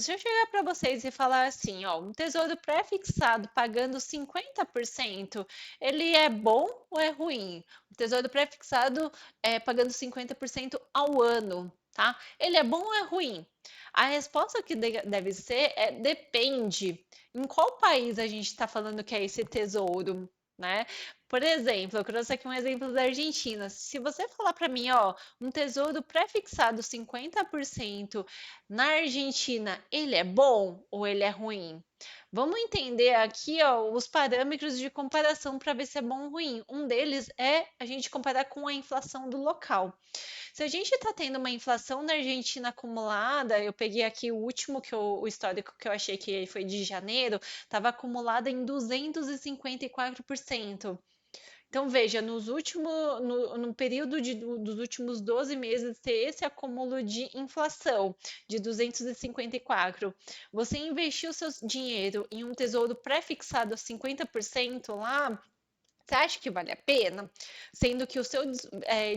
Se eu chegar para vocês e falar assim, ó, um tesouro pré-fixado pagando 50%, ele é bom ou é ruim? O tesouro pré-fixado pagando 50% ao ano, tá? Ele é bom ou é ruim? A resposta que deve ser é depende. Em qual país a gente está falando que é esse tesouro, né? Por exemplo, eu trouxe aqui um exemplo da Argentina. Se você falar para mim, ó, um tesouro pré-fixado 50% na Argentina, ele é bom ou ele é ruim? Vamos entender aqui, ó, os parâmetros de comparação para ver se é bom ou ruim. Um deles é a gente comparar com a inflação do local. Se a gente está tendo uma inflação na Argentina acumulada, eu peguei aqui o último o histórico que eu achei que foi de janeiro, estava acumulada em 254%. Então, veja, no período dos últimos 12 meses, ter esse acúmulo de inflação de 254, você investiu seu dinheiro em um tesouro pré-fixado a 50% lá, você acha que vale a pena? Sendo que o seu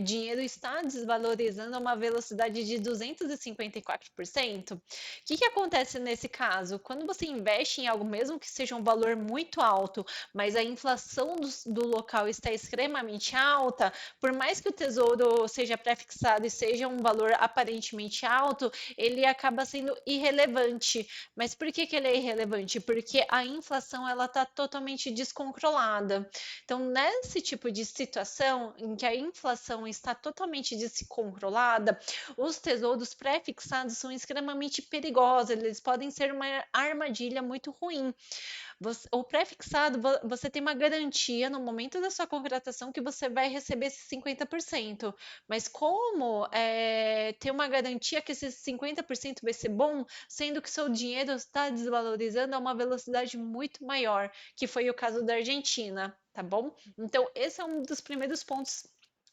dinheiro está desvalorizando a uma velocidade de 254%? O que acontece nesse caso? Quando você investe em algo, mesmo que seja um valor muito alto, mas a inflação do local está extremamente alta, por mais que o tesouro seja pré-fixado e seja um valor aparentemente alto, ele acaba sendo irrelevante. Mas por que ele é irrelevante? Porque a inflação ela está totalmente descontrolada. Então, nesse tipo de situação em que a inflação está totalmente descontrolada, os tesouros pré-fixados são extremamente perigosos, eles podem ser uma armadilha muito ruim. O pré-fixado, você tem uma garantia no momento da sua contratação que você vai receber esses 50%. Mas como ter uma garantia que esses 50% vai ser bom, sendo que seu dinheiro está desvalorizando a uma velocidade muito maior, que foi o caso da Argentina, tá bom? Então, esse é um dos primeiros pontos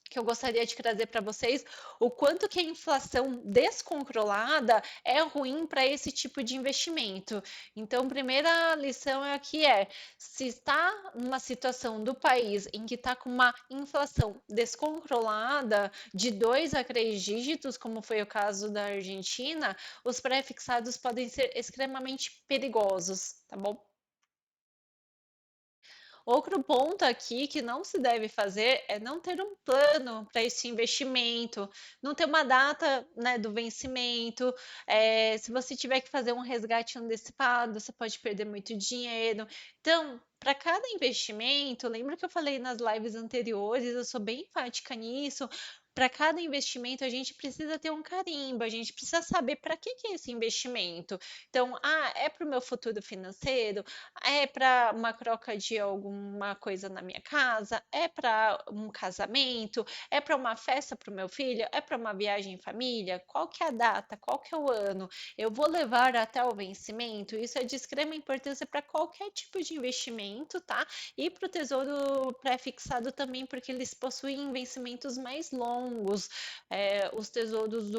que eu gostaria de trazer para vocês, o quanto que a inflação descontrolada é ruim para esse tipo de investimento. Então, primeira lição aqui se está numa situação do país em que está com uma inflação descontrolada de 2 a 3 dígitos, como foi o caso da Argentina, os pré-fixados podem ser extremamente perigosos, tá bom? Outro ponto aqui que não se deve fazer é não ter um plano para esse investimento, não ter uma data, né, do vencimento. Se você tiver que fazer um resgate antecipado, você pode perder muito dinheiro. Então, para cada investimento, lembra que eu falei nas lives anteriores, eu sou bem enfática nisso. Para cada investimento, a gente precisa ter um carimbo, a gente precisa saber para que é esse investimento. Então, é para o meu futuro financeiro? É para uma troca de alguma coisa na minha casa? É para um casamento? É para uma festa para o meu filho? É para uma viagem em família? Qual que é a data? Qual que é o ano? Eu vou levar até o vencimento? Isso é de extrema importância para qualquer tipo de investimento, tá? E para o tesouro pré-fixado também, porque eles possuem vencimentos mais longos. Os tesouros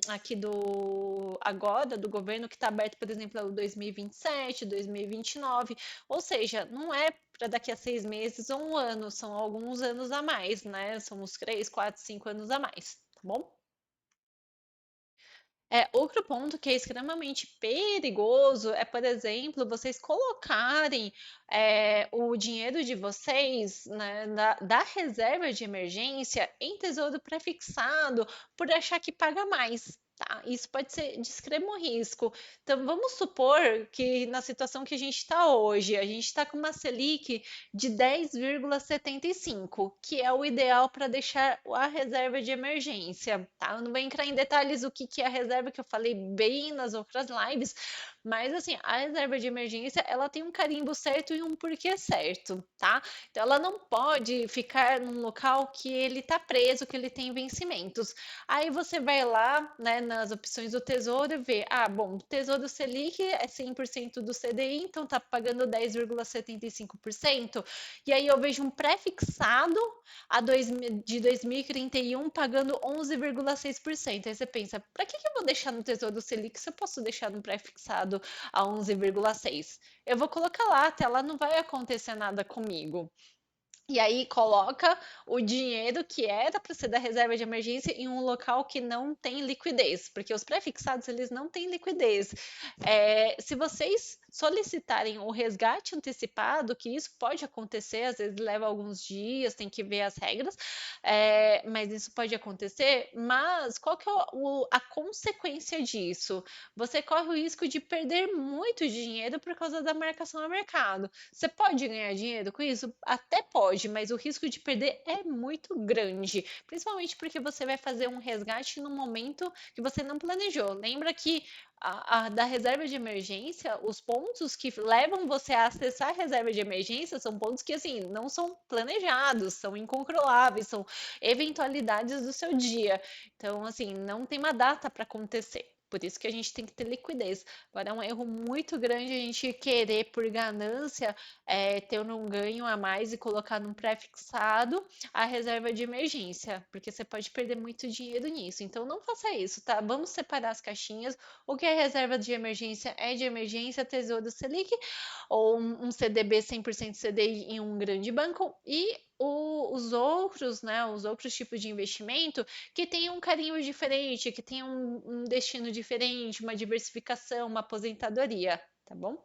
aqui do agora, do governo, que está aberto, por exemplo, é o 2027, 2029, ou seja, não é para daqui a 6 meses ou um ano, são alguns anos a mais, né? São uns 3, 4, 5 anos a mais, tá bom? Outro ponto que é extremamente perigoso é, por exemplo, vocês colocarem o dinheiro de vocês, né, da reserva de emergência em tesouro prefixado por achar que paga mais. Tá? Isso pode ser de extremo risco. Então, vamos supor que na situação que a gente está hoje, a gente está com uma Selic de 10,75, que é o ideal para deixar a reserva de emergência, tá? Eu não vou entrar em detalhes o que é a reserva, que eu falei bem nas outras lives, mas assim, a reserva de emergência, ela tem um carimbo certo e um porquê certo, tá? Então, ela não pode ficar num local que ele tá preso, que ele tem vencimentos. Aí você vai lá, né, nas opções do Tesouro e vê, bom, o Tesouro Selic é 100% do CDI, então tá pagando 10,75%. E aí eu vejo um pré-fixado de 2031 pagando 11,6%. Aí você pensa, para que eu vou deixar no Tesouro Selic se eu posso deixar no pré-fixado a 11,6%? Eu vou colocar lá, até lá não vai acontecer nada comigo. E aí coloca o dinheiro que era para ser da reserva de emergência em um local que não tem liquidez, porque os pré-fixados eles não têm liquidez. Se vocês solicitarem o resgate antecipado, que isso pode acontecer, às vezes leva alguns dias, tem que ver as regras, mas isso pode acontecer. Mas qual que é a consequência disso? Você corre o risco de perder muito dinheiro por causa da marcação a mercado. Você pode ganhar dinheiro com isso? Até pode, mas o risco de perder é muito grande, principalmente porque você vai fazer um resgate no momento que você não planejou. Lembra que da reserva de emergência, os pontos que levam você a acessar a reserva de emergência são pontos que assim não são planejados, são incontroláveis, são eventualidades do seu dia. Então, assim, não tem uma data para acontecer. Por isso que a gente tem que ter liquidez. Agora, é um erro muito grande a gente querer, por ganância, ter um ganho a mais e colocar num pré-fixado a reserva de emergência, porque você pode perder muito dinheiro nisso. Então, não faça isso, tá? Vamos separar as caixinhas. O que é reserva de emergência, Tesouro Selic, ou um CDB 100% CDI em um grande banco, e os outros, né, os outros tipos de investimento que tenham um carinho diferente, que tenham um destino diferente, uma diversificação, uma aposentadoria, tá bom?